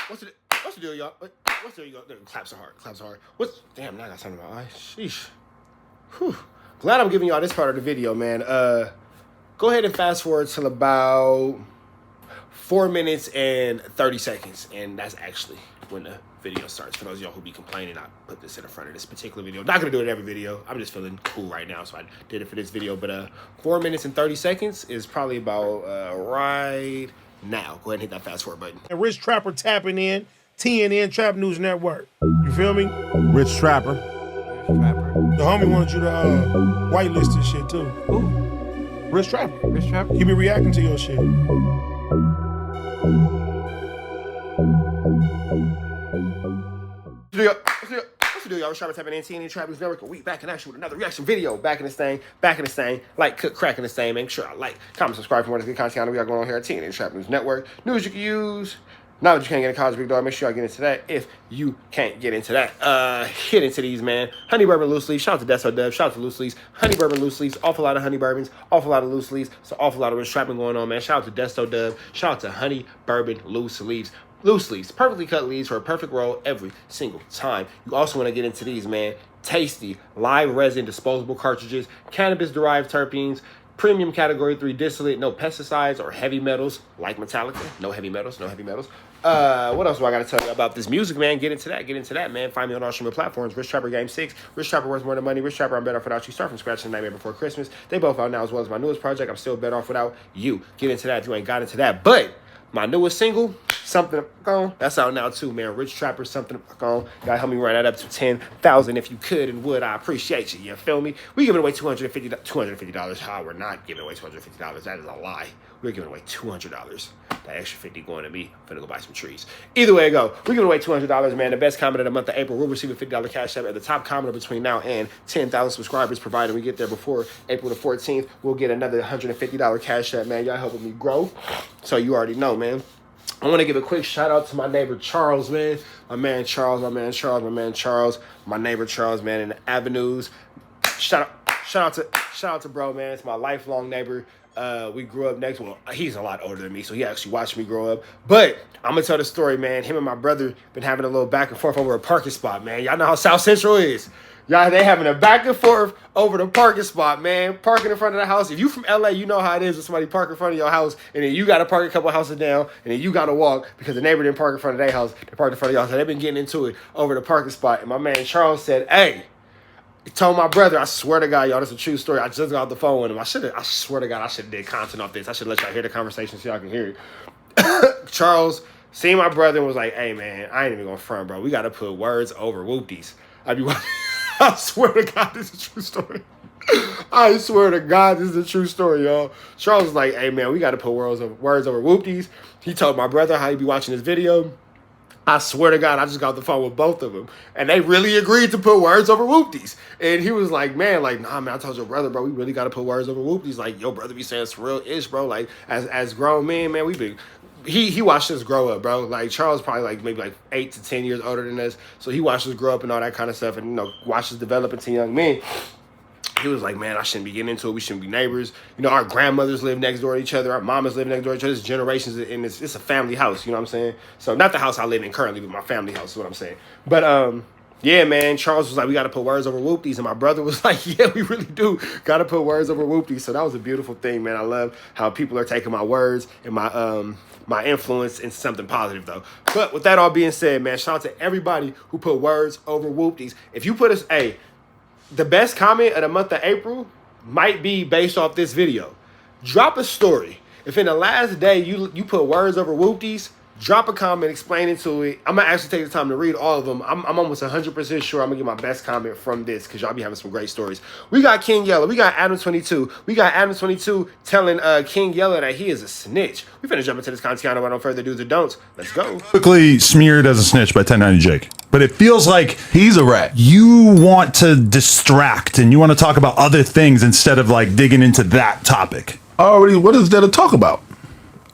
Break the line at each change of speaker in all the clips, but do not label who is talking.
What's the deal, y'all? What's the deal, y'all? Claps are hard. Claps are hard. Damn, now I got something in my eye. Sheesh. Whew. Glad I'm giving y'all this part of the video, man. Go ahead and fast forward till about 4 minutes and 30 seconds. And that's actually when the video starts. For those of y'all who be complaining, I put this in the front of this particular video. Not going to do it in every video. I'm just feeling cool right now, so I did it for this video. But 4 minutes and 30 seconds is probably about right now. Go ahead and hit that fast forward button.
And Rich Trapper tapping in, TNN Trap News Network. You feel me?
Rich Trapper.
The homie wanted you to whitelist this shit too.
Who?
Rich Trapper.
Rich Trapper?
He be reacting to your shit.
What's the deal, y'all? Rich Trapper tapping in, TNN Trap News Network. We back in action with another reaction video. Back in this thing. Like, cracking this thing. Make sure I like, comment, subscribe for more good content we got going on here at TNN Trap News Network. News you can use. Now that you can't get in college, big dog, make sure y'all get into that. If you can't get into that, hit into these, man. Honey Bourbon Loose Leaves. Shout out to Deso Dub. Shout out to Loose Leaves. Honey Bourbon Loose Leaves. Awful lot of Honey Bourbons. Awful lot of Loose Leaves. So awful lot of rich trapping going on, man. Shout out to Deso Dub. Shout out to Honey Bourbon Loose Leaves. Loose leaves, perfectly cut leaves for a perfect roll every single time. You also want to get into these, man. Tasty, live resin, disposable cartridges, cannabis-derived terpenes, premium category 3 distillate, no pesticides or heavy metals like Metallica. No heavy metals. What else do I got to tell you about this music, man? Get into that, man. Find me on all streaming platforms. Rich Trapper Game 6. Rich Trapper Worth More Than Money. Rich Trapper I'm Better Off Without You. Start from scratch in the Nightmare Before Christmas. They both out now, as well as my newest project. I'm Still Better Off Without You. Get into that if you ain't got into that. But my newest single, Something Up On, that's out now too, man. Rich Trapper, Something Up On. Y'all help me run that up to 10,000 if you could and would. I appreciate you. You feel me? We giving away $250. How we're not giving away $250. That is a lie. We're giving away $200. That extra 50 going to me. I'm finna go buy some trees. Either way it go, we're giving away $200, man. The best comment of the month of April will receive a $50 cash app. At the top commenter between now and 10,000 subscribers, provided we get there before April the 14th, we'll get another $150 cash app, man. Y'all helping me grow. So you already know, man. I want to give a quick shout out to my neighbor Charles, man. My neighbor Charles, man, in the avenues. Shout out to bro, man. It's my lifelong neighbor. We grew up next. Well, he's a lot older than me, so he actually watched me grow up. But I'm gonna tell the story, man. Him and my brother been having a little back and forth over a parking spot, man. Y'all know how South Central is. Y'all, they having a back and forth over the parking spot, man. Parking in front of the house. If you from LA, you know how it is when somebody park in front of your house, and then you got to park a couple houses down, and then you got to walk because the neighbor didn't park in front of their house. They parked in front of y'all. So they've been getting into it over the parking spot. And my man Charles said, hey, he told my brother, I swear to God, y'all, this is a true story. I just got off the phone with him. I swear to God, I should have did content off this. I should let y'all hear the conversation so y'all can hear it. Charles seen my brother and was like, hey, man, I ain't even going to front, bro. We got to put words over whoopties. I swear to God, this is a true story. I swear to God, this is a true story, y'all. Charles was like, hey, man, we got to put words over whoopties. He told my brother how he be watching this video. I swear to God, I just got off the phone with both of them. And they really agreed to put words over whoopties. And he was like, man, nah, man, I told your brother, bro, we really got to put words over whoopties. Like, your brother be saying some real-ish, bro. Like, as grown men, man, we been... He watched us grow up, bro. Like, Charles probably like maybe like 8 to 10 years older than us. So he watched us grow up and all that kind of stuff and, you know, watched us develop into young men. He was like, man, I shouldn't be getting into it. We shouldn't be neighbors. You know, our grandmothers live next door to each other. Our mamas live next door to each other. There's generations, and it's a family house, you know what I'm saying? So not the house I live in currently, but my family house is what I'm saying. But, yeah, man, Charles was like, we got to put words over whoopties. And my brother was like, yeah, we really do got to put words over whoopties. So that was a beautiful thing, man. I love how people are taking my words and my influence into something positive, though. But with that all being said, man, shout out to everybody who put words over whoopties. If you put us, hey, the best comment of the month of April might be based off this video. Drop a story. If in the last day you put words over whoopties, drop a comment explaining to it. I'm going to actually take the time to read all of them. I'm almost 100% sure I'm going to get my best comment from this because y'all be having some great stories. We got King Yella. We got Adam22. We got Adam22 telling King Yella that he is a snitch. We finna jump into this content without no further do's or don'ts. Let's go.
Quickly smeared as a snitch by 1090 Jake. But it feels like
he's a rat.
You want to distract and you want to talk about other things instead of like digging into that topic.
Already, what is there to talk about?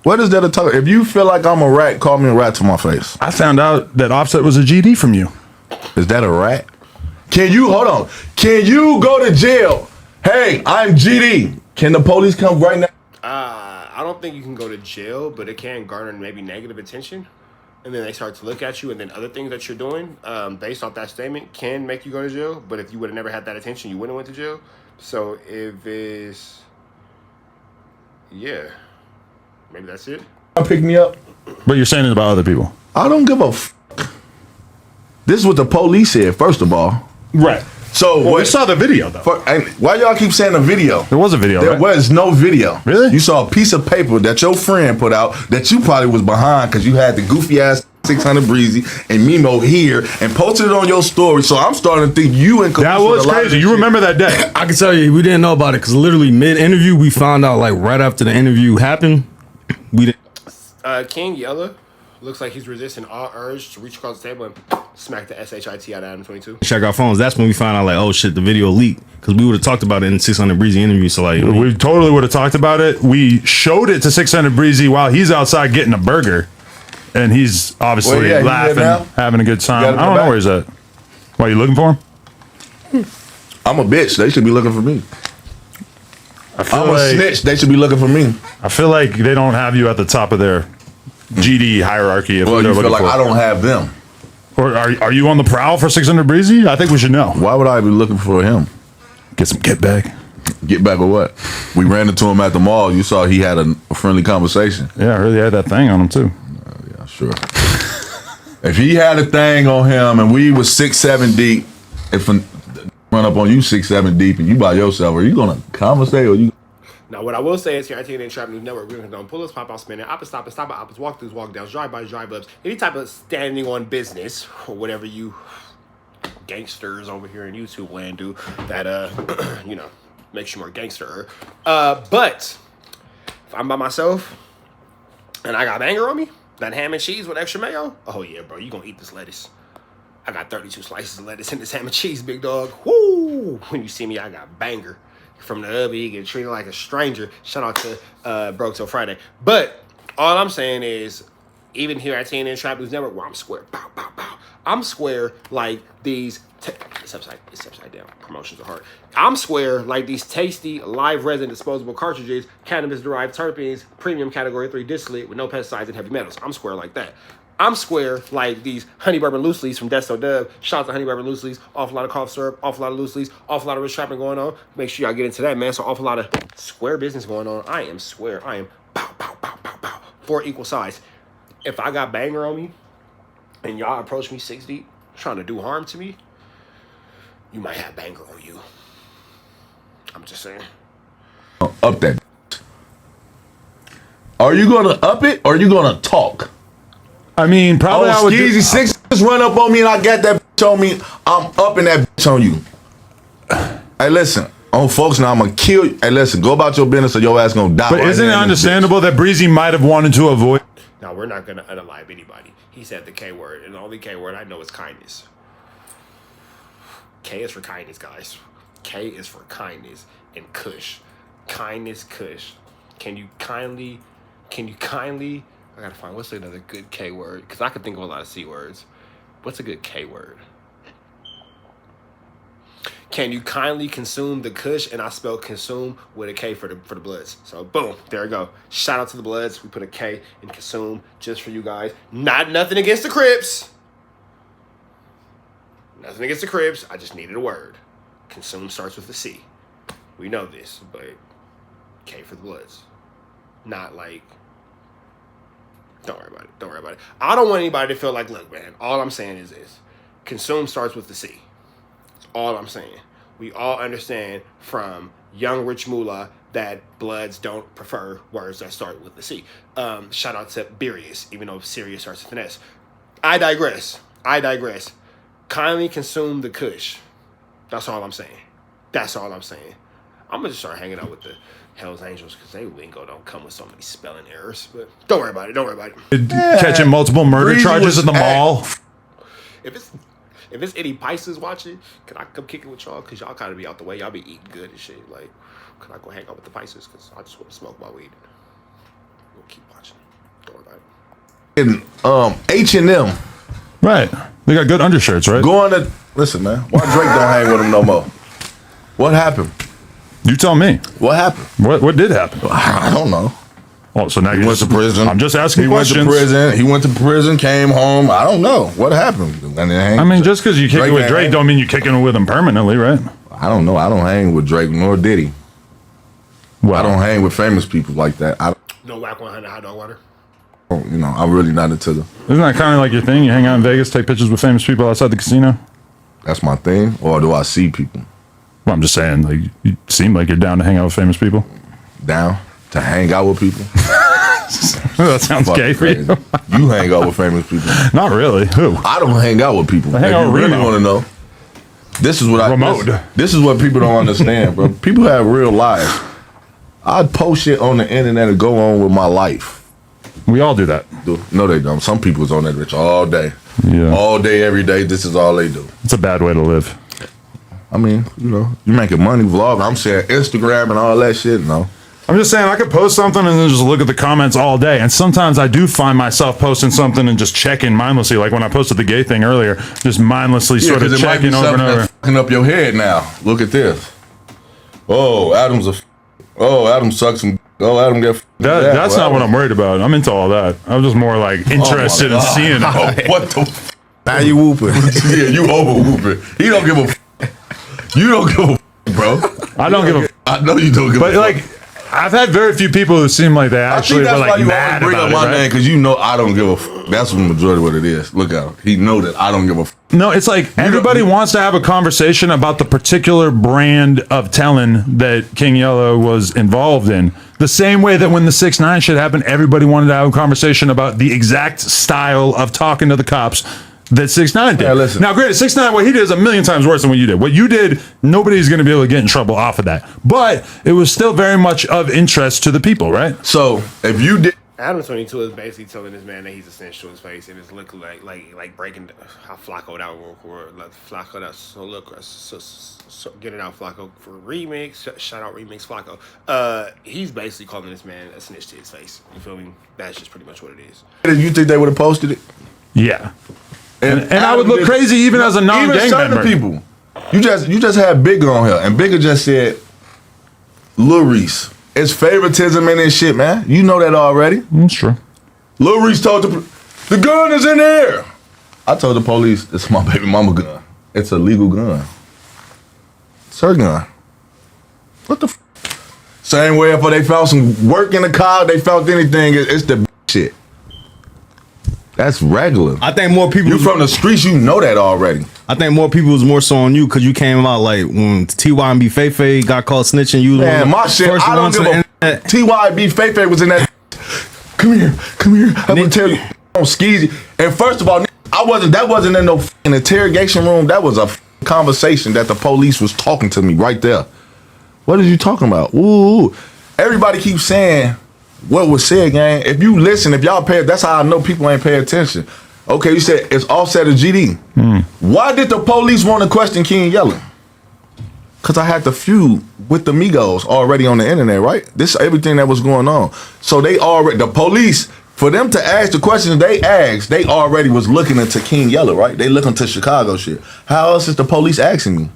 What is there to talk? If you feel like I'm a rat, call me a rat to my face.
I found out that Offset was a GD from you.
Is that a rat? Can you, hold on, can you go to jail? Hey, I'm GD. Can the police come right now?
I don't think you can go to jail, but it can garner maybe negative attention. and then they start to look at you, and then other things that you're doing based off that statement can make you go to jail. But if you would have never had that attention, you wouldn't have went to jail. So if it's, yeah, maybe that's it.
Pick me up.
But you're saying it about other people.
I don't give a f. This is what the police said, first of all.
Right.
So
Well, we saw the video, though.
and why y'all keep saying a video?
There was a video,
There
right?
was no video.
Really?
You saw a piece of paper that your friend put out that you probably was behind because you had the goofy ass 600 Breezy and Mimo here and posted it on your story. So I'm starting to think you and
That was crazy. You remember that day?
I can tell you, we didn't know about it because literally mid-interview, we found out like right after the interview happened. We didn't.
King Yella looks like he's resisting all urge to reach across the table and smack the SHIT out of Adam 22.
check our phones. That's when we found out like, oh shit, the video leaked because we would have talked about it in 600 Breezy interview. So like,
We totally would have talked about it. We showed it to 600 Breezy while he's outside getting a burger. And he's obviously
Well, yeah, he's there
laughing,
now.
having a good time.
You got him
I don't
back?
know where he's at. Why, you looking for him?
I'm a bitch. They should be looking for me.
I feel
I'm a snitch. They should be looking for me.
I feel like they don't have you at the top of their GD hierarchy. If
Well,
they're
you feel
looking
like
for.
I don't have them.
Or are you on the prowl for 600 Breezy? I think we should know.
Why would I be looking for him?
Get some get back.
Get back with what? We ran into him at the mall. You saw he had a friendly conversation.
Yeah, I heard he had that thing on him too.
Yeah, sure. If he had a thing on him and we was 6-7 deep, if a run up on you 6-7 deep and you by yourself, are you gonna conversate or you?
Now, what I will say is here at TNN Trap News Network, we're going to condone pull-ups, pop-outs, spinning, oppas, stop-ups, stop-ups, walk-throughs, walk-downs, drive-bys, drive-ups, any type of standing on business or whatever you gangsters over here in YouTube land do that, you know, makes you more gangster. But if I'm by myself and I got banger on me, that ham and cheese with extra mayo, oh yeah, bro, you going to eat this lettuce. I got 32 slices of lettuce in this ham and cheese, big dog. Woo! When you see me, I got banger. From the hubby, you get treated like a stranger. Shout out to Broke Till Friday. But all I'm saying is, even here at TNN Trap News Network, where I'm square, bow, bow, bow. I'm square like these. It's upside down. Promotions are hard. I'm square like these tasty live resin disposable cartridges, cannabis derived terpenes, premium category 3 distillate with no pesticides and heavy metals. I'm square like that. I'm square like these honey bourbon loose leaves from Desto Dub. Shout out to honey bourbon loose leaves. Awful lot of cough syrup. Awful lot of loose leaves. Awful lot of rich trapping going on. Make sure y'all get into that, man. So awful lot of square business going on. I am square. I am pow, pow, pow, pow, pow. 4 equal size. If I got banger on me and y'all approach me 6 deep trying to do harm to me, you might have banger on you. I'm just saying.
Up that. Are you gonna up it or are you gonna talk?
I mean, probably I would.
Skeezy Six just run up on me and I got that bitch on me. I'm upping that bitch on you. Hey, listen. On folks now, I'm gonna kill you. Hey, listen, go about your business or your ass gonna die.
But
right
isn't it
now in this
understandable that Breezy might have wanted to avoid?
Now, we're not going to unalive anybody. He said the K word, and the only K word I know is kindness. K is for kindness, guys. K is for kindness and kush. Kindness, kush. Can you kindly, I gotta find, what's another good K word? Because I can think of a lot of C words. What's a good K word? Can you kindly consume the kush? And I spell consume with a K for the Bloods. So boom, there we go. Shout out to the Bloods. We put a K in consume just for you guys. Nothing against the Crips. Nothing against the Crips. I just needed a word. Consume starts with a C. We know this, but K for the Bloods. Not like, don't worry about it. Don't worry about it. I don't want anybody to feel like, look, man, all I'm saying is this. Consume starts with the C. All I'm saying. We all understand from young rich moolah that Bloods don't prefer words that start with the C. Shout out to Birius, even though Sirius starts with an S. I digress. Kindly consume the kush. That's all I'm saying. I'm gonna just start hanging out with the Hells Angels because they lingo don't come with so many spelling errors. But don't worry about it.
Catching multiple murder
Breezy
charges
was
at the mall.
If it's any Pisces watching, can I come kick it with y'all? Because y'all kind of be out the way. Y'all be eating good and shit. Like, can I go hang out with the Pisces? Because I just want to smoke my weed. We'll keep watching. Don't worry about it.
And H&M
Right. They got good undershirts, right?
going to listen, man. Why Drake don't hang with him no more? What happened?
You tell me.
What happened?
What did happen?
I don't know.
Oh, so now
He
you
went to prison.
I'm just asking
he
questions.
He went to prison, came home. I don't know what happened.
I mean, just because you kick it with Drake don't mean you're kicking it with him permanently, right?
I don't know. I don't hang with Drake nor Diddy.
Well,
I don't hang with famous people like that.
No whack 100 hot dog water.
I'm really not into the.
Isn't that kind of like your thing? You hang out in Vegas, take pictures with famous people outside the casino?
That's my thing. Or do I see people
Well, I'm just saying, like, you seem like you're down to hang out with famous people.
down to hang out with people?
That sounds
Fuck
gay for
crazy.
you.
You hang out with famous people.
Not really. Who?
I don't hang out with people.
I hang
If
out
you
with
really
Remo.
want to know, this is what
Remote.
This is what people don't understand, bro. People have real lives. I'd post shit on the internet and go on with my life.
We all do that.
No, they don't. Some people's on that bitch all day.
Yeah.
All day, every day. This is all they do.
It's a bad way to live.
I mean, you making money vlogging. I'm saying Instagram and all that shit. No.
I'm just saying I could post something and then just look at the comments all day. And sometimes I do find myself posting something and just checking mindlessly. Like when I posted the gay thing earlier, just mindlessly sort of checking over and over.
Fucking up your head now. Look at this. Oh, Adam sucks some. Oh, Adam get.
That's not what I'm worried about. I'm into all that. I'm just more like interested in seeing it.
Oh, what the?
Now you whooping.
Yeah, you over whooping. He don't give a. You don't give a, bro.
I don't give a.
I know you don't give
But
a.
like, I've had very few people who seem like they actually were like mad
bring
about
up
it.
my
Right?
name because you know I don't give a. That's the majority of what it is. Look out. He know that I don't give a.
No, it's like everybody wants to have a conversation about the particular brand of telling that King Yella was involved in. The same way that when the 6ix9ine shit happened, everybody wanted to have a conversation about the exact style of talking to the cops that 6ix9ine did.
Yeah, listen.
Now, granted, 6ix9ine, what he did is a million times worse than what you did. What you did, nobody's going to be able to get in trouble off of that. But it was still very much of interest to the people, right?
So if you did.
Adam 22 is basically telling this man that he's a snitch to his face, and it's looking like breaking how Flacco that real quick, like Flacco that's so look so get it out Flacco for remix. Shout out remix Flacco. He's basically calling this man a snitch to his face. You feel me? That's just pretty much what it is.
You think they would have posted it?
Yeah. And I would look crazy even as a non-gang
even certain
member.
people. You just had Bigger on here, and Bigger just said, Lil Reese. It's favoritism in this shit, man. You know that already.
That's true.
Lil Reese told the gun is in there. I told the police, it's my baby mama gun. It's a legal gun. It's her gun. What the Same way if they found some work in the car, they found anything, it's the shit. That's regular.
I think more people.
You from the streets, you know that already.
I think more people was more so on you because you came out like when T.Y. and B. Fefe got caught snitching. You
Man, my shit, I don't give a T.Y. B. Fefe was in that. Come here. I'm gonna tell you on skeezy. And first of all, that wasn't in no fucking interrogation room. That was a conversation that the police was talking to me right there. What are you talking about? Ooh. Everybody keeps saying what was said, gang. If you listen, if y'all pay, that's how I know people ain't pay attention. Okay, you said it's Offset of GD. Why did the police want to question King Yella? Because I had the feud with the Migos already on the internet, right? This is everything that was going on. So the police, for them to ask the questions they asked, they already was looking into King Yella, right? They looking to Chicago shit. How else is the police asking me?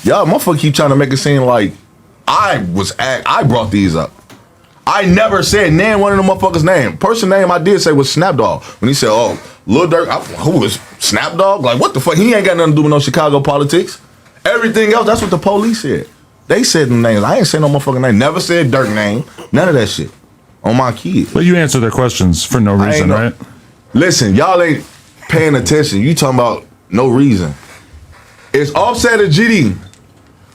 Y'all motherfucker keep trying to make it seem like I brought these up. I never said name one of them motherfuckers' name. Person name I did say was Snapdog. When he said, oh, Lil Durk, who was Snapdog? Like, what the fuck? He ain't got nothing to do with no Chicago politics. Everything else, that's what the police said. They said them names. I ain't say no motherfucking name. Never said Durk name. None of that shit. On my kids.
But you answer their questions for no reason, right?
Listen, y'all ain't paying attention. You talking about no reason. It's Offset of GD.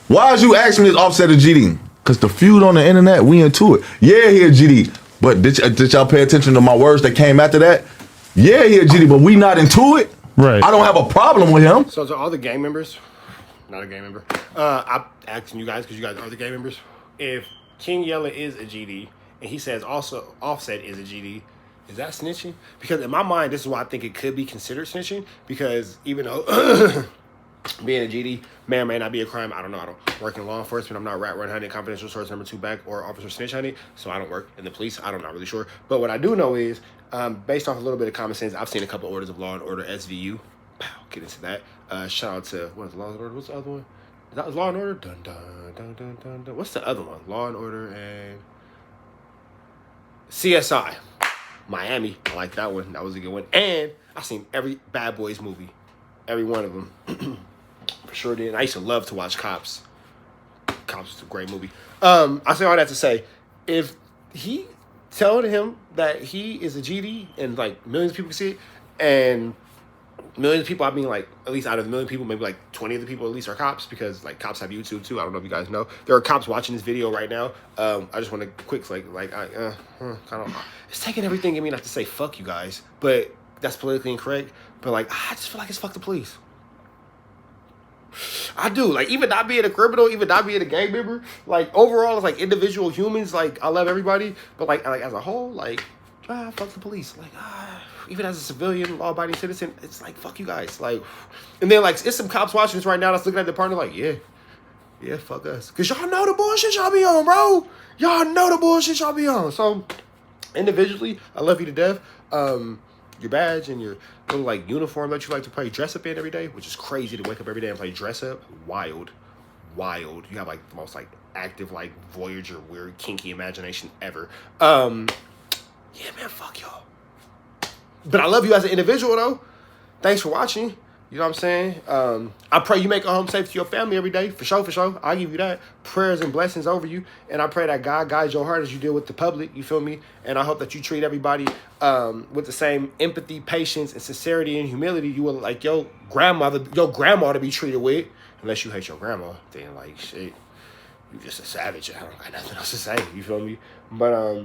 Why is you asking me it's Offset of GD? Because the feud on the internet, we into it. Yeah, he a GD. But did y'all pay attention to my words that came after that? Yeah, he a GD, but we not into it.
Right.
I don't have a problem with him.
So to all the gang members, not a gang member, I'm asking you guys because you guys are the gang members. If King Yella is a GD and he says also Offset is a GD, is that snitching? Because in my mind, this is why I think it could be considered snitching. Because even though being a GD may or may not be a crime, I don't know. I don't work in law enforcement. I'm not rat run hunting, confidential source number 2 back, or officer snitch hunting. So I don't work in the police. I'm not really sure. But what I do know is, based off a little bit of common sense, I've seen a couple orders of Law and Order SVU. Pow, get into that. Shout out to what is Law and Order? What's the other one? That was Law and Order. Dun dun dun dun dun dun. What's the other one? Law and Order and CSI, Miami. I like that one. That was a good one. And I seen every Bad Boys movie, every one of them. For sure did. I used to love to watch Cops. Cops was a great movie. I say all that to say, if he telling him that he is a GD and like millions of people can see it, and millions of people, I mean like at least out of the million people, maybe like 20 of the people at least are cops, because like cops have YouTube too. I don't know if you guys know. There are cops watching this video right now. I just want to quick kind of, it's taking everything in me not to say fuck you guys, but that's politically incorrect. But like I just feel like it's fuck the police. I do. Like, even not being a criminal, even not being a gang member, like, overall, it's like individual humans, like, I love everybody, but like as a whole, like, fuck the police. Like, even as a civilian, law-abiding citizen, it's like, fuck you guys. Like, and then, like, it's some cops watching this right now that's looking at their partner like, yeah, fuck us. Because y'all know the bullshit y'all be on, bro. Y'all know the bullshit y'all be on. So, individually, I love you to death. Your badge and your little like uniform that you like to play dress up in every day, which is crazy to wake up every day and play dress up. Wild. You have like the most like active, like Voyager, weird, kinky imagination ever. Yeah, man, fuck y'all. But I love you as an individual though. Thanks for watching. You know what I'm saying? I pray you make it home safe to your family every day. For sure. I'll give you that. Prayers and blessings over you. And I pray that God guides your heart as you deal with the public. You feel me? And I hope that you treat everybody with the same empathy, patience, and sincerity and humility you will like your grandma to be treated with. Unless you hate your grandma. Then, like, shit, you just a savage. I don't got nothing else to say. You feel me? But,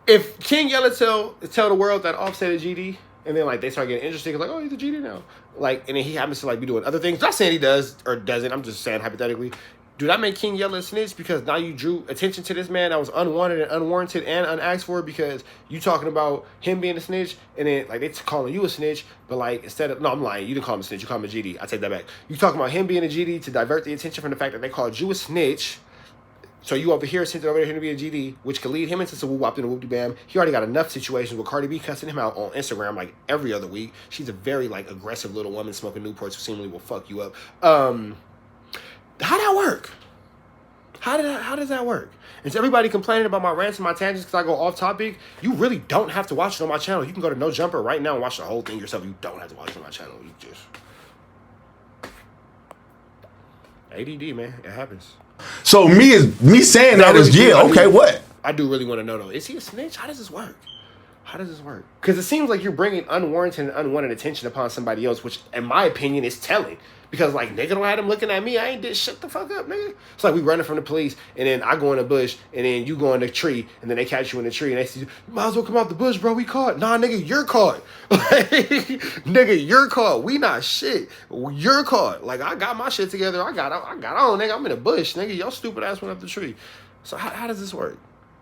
if King Yella tell the world that Offset is GD, and then, like, they start getting interested, like, oh, he's a GD now. Like, and then he happens to, like, be doing other things. Not saying he does or doesn't. I'm just saying hypothetically. Do that make King Yella a snitch? Because now you drew attention to this man that was unwanted and unwarranted and unasked for, because you talking about him being a snitch, and then, like, they calling you a snitch, but, like, instead of... No, I'm lying. You didn't call him a snitch. You called him a GD. I take that back. You talking about him being a GD to divert the attention from the fact that they called you a snitch. So you over here sent it over here to be a GD, which could lead him into some whoop-wop and a whoop-de-bam. He already got enough situations with Cardi B cussing him out on Instagram like every other week. She's a very like aggressive little woman smoking Newports who seemingly will fuck you up. How'd that work? How does that work? And so everybody complaining about my rants and my tangents because I go off topic, you really don't have to watch it on my channel. You can go to No Jumper right now and watch the whole thing yourself. You don't have to watch it on my channel. You just... ADD, man. It happens.
So me saying that is what?
I do really want to know though. Is he a snitch? How does this work? Because it seems like you're bringing unwarranted and unwanted attention upon somebody else, which in my opinion is telling. Because like nigga don't have him looking at me. I ain't did shut the fuck up, nigga. It's like we running from the police, and then I go in the bush, and then you go in the tree, and then they catch you in the tree, and they see you might as well come out the bush, bro. We caught. Nah, nigga, you're caught. Nigga, you're caught. We not shit. You're caught. Like I got my shit together. I got on, nigga. I'm in the bush, nigga. Your stupid ass went up the tree. So how does this work?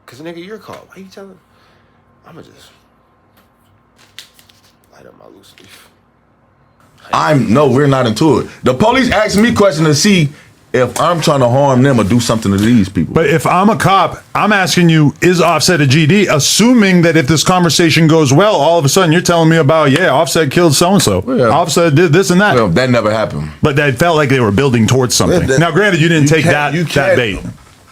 Cause nigga, you're caught. Why you telling? I'ma just light up my loose leaf.
We're not into it. The police asked me questions to see if I'm trying to harm them or do something to these people.
But if I'm a cop, I'm asking you, is Offset a GD? Assuming that if this conversation goes well, all of a sudden you're telling me about, Offset killed so-and-so. Yeah. Offset did this and that.
Well, that never happened.
But that felt like they were building towards something. Now, granted, you didn't take that bait.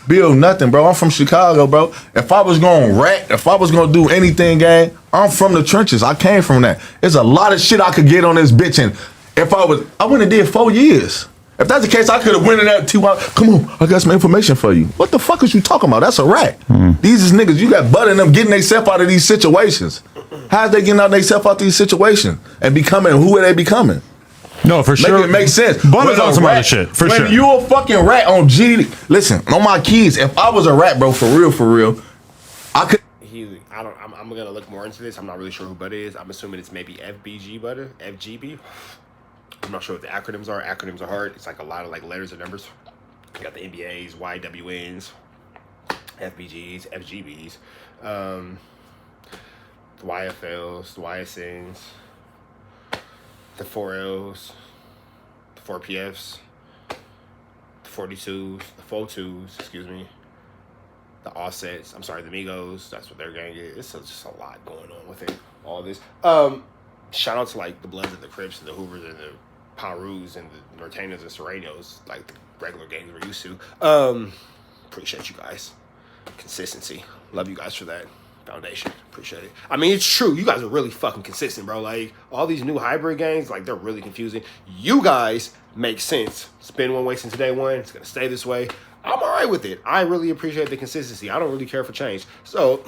Build nothing, bro. I'm from Chicago, bro. If I was going to rat, if I was going to do anything, gang, I'm from the trenches. I came from that. There's a lot of shit I could get on this bitch, and if I wouldn't have did 4 years. If that's the case, I could have went in that TY. Come on, I got some information for you. What the fuck is you talking about? That's a rat. These is niggas. You got butt in them getting themselves out of these situations. How's they getting themselves out of these situations and becoming who are they becoming?
No, for sure.
It makes sense.
But on some other shit, for sure.
When you a fucking rat on GD, listen, on my kids, if I was a rat, bro, for real, I could.
I'm gonna look more into this. I'm not really sure who Butter is. I'm assuming it's maybe FBG Butter, FGB. I'm not sure what the acronyms are. Acronyms are hard. It's like a lot of like letters and numbers. You got the NBAs, YWNs, FBGs, FGBs, the YFLs, the YSNs, the 4Ls, the 4PFs, the 42s, the 42s, excuse me, the Offsets, the Migos, that's what their gang is. It's just a lot going on with it, all this. Shout out to like the Bloods and the Crips and the Hoovers and the Parus and the Norteños and Serenos, like the regular gangs we're used to. Appreciate you guys. Consistency. Love you guys for that. Foundation. Appreciate it. I mean, it's true. You guys are really fucking consistent, bro. Like, all these new hybrid games, like, they're really confusing. You guys make sense. It's been one way since day one. It's going to stay this way. I'm all right with it. I really appreciate the consistency. I don't really care for change. So,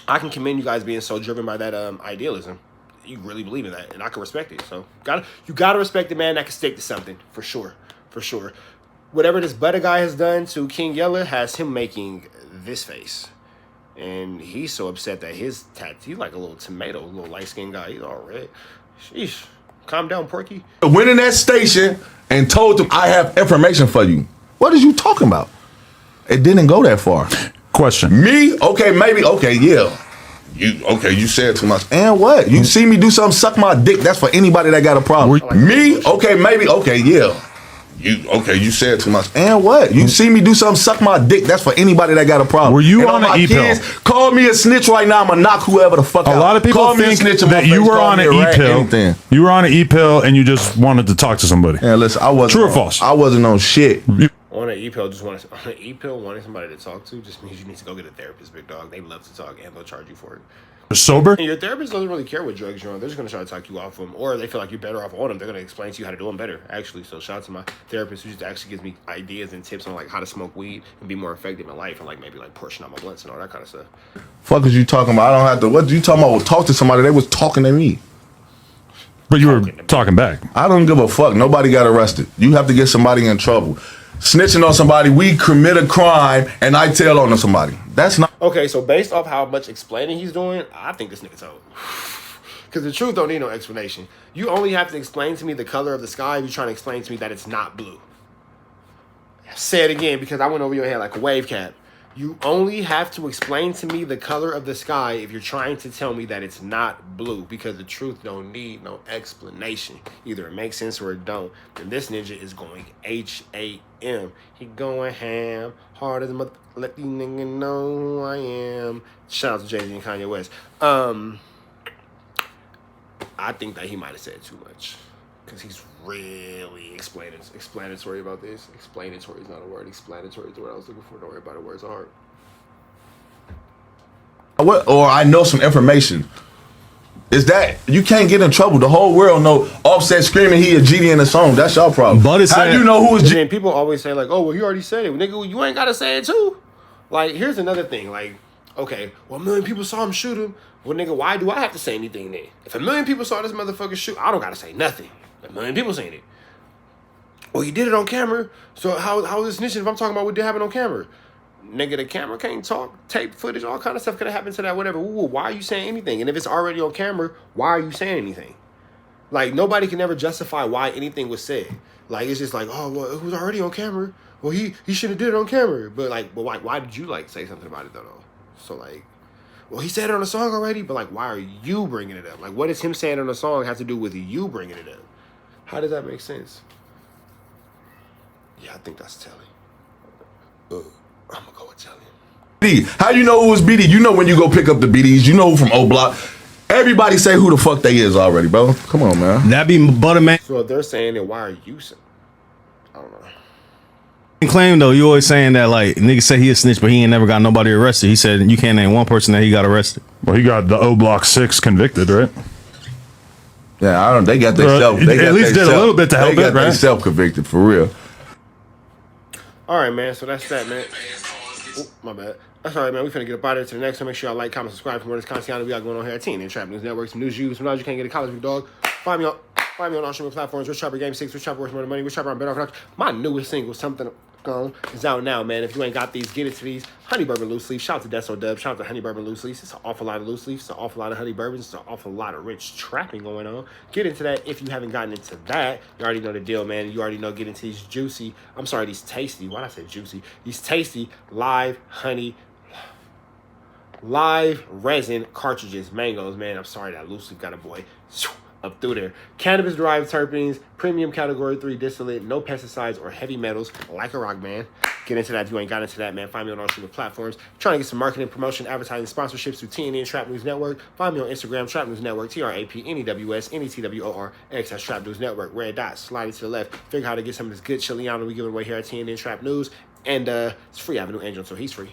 I can commend you guys being so driven by that idealism. You really believe in that, and I can respect it. So, you gotta respect the man that can stick to something, for sure. For sure. Whatever this butter guy has done to King Yella has him making this face. And he's so upset that his tattoo, he's like a little tomato, a little light-skinned guy. He's all red. Sheesh. Calm down, Porky.
Went in that station and told them, I have information for you. What are you talking about? It didn't go that far.
Question.
Me? Okay, maybe. Okay, yeah. You said too much. And what? You see me do something, suck my dick. That's for anybody that got a problem. Me? Okay, maybe. Okay, yeah. You said too much. And what? You see me do something, suck my dick. That's for anybody that got a problem.
Were you
and
on
all
an
my
e-pill?
kids, call me a snitch right now. I'm going to knock whoever the fuck out.
A lot of people
call me a
think
snitch in my
that you
face,
were
call
on
me
an
a rat,
e-pill.
anything.
You were on an e-pill and you just wanted to talk to somebody.
Yeah, listen, I wasn't.
True or false?
I wasn't on shit.
On an e-pill, wanting somebody to talk to just means you need to go get a therapist, big dog. They love to talk, and they'll charge you for it.
Sober?
And your therapist doesn't really care what drugs you're on. They're just going to try to talk you off them. Or they feel like you're better off on them. They're going to explain to you how to do them better, actually. So shout out to my therapist who just actually gives me ideas and tips on like how to smoke weed and be more effective in life and like maybe like portion out my blunts and all that kind of stuff.
Fuck is you talking about? I don't have to. What you talking about? Talk to somebody. They was talking to me.
But you were talking back.
I don't give a fuck. Nobody got arrested. You have to get somebody in trouble. Snitching on somebody, we commit a crime, and I tell on somebody. That's not...
Okay, so based off how much explaining he's doing, I think this nigga told. Because the truth don't need no explanation. You only have to explain to me the color of the sky if you're trying to explain to me that it's not blue. Say it again, because I went over your head like a wave cap. You only have to explain to me the color of the sky if you're trying to tell me that it's not blue, because the truth don't need no explanation. Either it makes sense or it don't. And this ninja is going H-A-M. He going ham, hard as a mother. Let these niggas know who I am. Shout out to Jay-Z and Kanye West. I think that he might have said too much, because he's really explanatory about this. Explanatory is not a word. Explanatory is the word I was looking for. Don't worry about it. Words are hard.
What? Or I know some information. Is that you can't get in trouble? The whole world know Offset screaming he a GD in the song. That's your problem.
But it's
how do you know who is
And
GD?
then people always say like, "Oh, well, you already said it, nigga. You ain't gotta say it too." Like, here's another thing. Like, okay, well, 1 million people saw him shoot him. Well, nigga, why do I have to say anything then? If 1 million people saw this motherfucker shoot, I don't gotta say nothing. 1 million people seen it. Well, he did it on camera. So how is this snitching if I'm talking about what did happen on camera? Nigga, the camera can't talk. Tape footage, all kind of stuff could have happened to that, whatever. Ooh, why are you saying anything? And if it's already on camera, why are you saying anything? Like, nobody can ever justify why anything was said. Like, it's just like, oh, well, it was already on camera. Well, he should have did it on camera. But, like, why did you, like, say something about it, though? So, like, well, he said it on the song already, but, like, why are you bringing it up? Like, what does him saying on the song have to do with you bringing it up? How does that make sense? Yeah, I think that's telling. I'm gonna go with telling.
How you know who was BD? You know when you go pick up the BDs. You know who from O Block. Everybody say who the fuck they is already, bro. Come on, man.
That be Butterman
So if they're saying it, why are you saying? I don't know.
claim though. You always saying that like nigga say he a snitch, but he ain't never got nobody arrested. He said you can't name one person that he got arrested.
Well, he got the O Block 6 convicted, right?
Yeah, I don't. They got themselves. They
at
got
least did a little bit to help
They got
it, right?
themselves convicted for real.
All right, man. So that's that, man. Oop, my bad. That's all right, man. We finna get up out of here to the next one. Make sure y'all like, comment, subscribe for more of this content we got going on here at TNN Trap News Network. Some news you, some knowledge you can't get at college, big dog. Find me on all streaming platforms. Rich Trapper Game 6, Rich Trapper Worth More Money, Rich Trapper on Better Off. My newest single, Something Gone, is out now, man. If you ain't got these, get it to these. Honey Bourbon Loose Leaf. Shout out to Deso Dub. Shout out to Honey Bourbon Loose Leaf. It's an awful lot of loose leaves. It's an awful lot of honey bourbons. It's an awful lot of rich trapping going on. Get into that if you haven't gotten into that. You already know the deal, man. You already know get into these these tasty. Why did I say juicy? These tasty live resin cartridges, mangoes, man. I'm sorry that loose leaf got a boy up through there. Cannabis derived terpenes, premium category 3 distillate, no pesticides or heavy metals, like a rock, man. Get into that if you ain't got into that, man. Find me on all streaming platforms. Trying to get some marketing, promotion, advertising, sponsorships through TNN Trap News Network. Find me on Instagram, Trap News Network, TRAPNEWS, NETWOR, X, that's Trap News Network. Red dot, slide it to the left. Figure out how to get some of this good Chiliano we give away here at TNN Trap News. And it's free Avenue Angel, so he's free.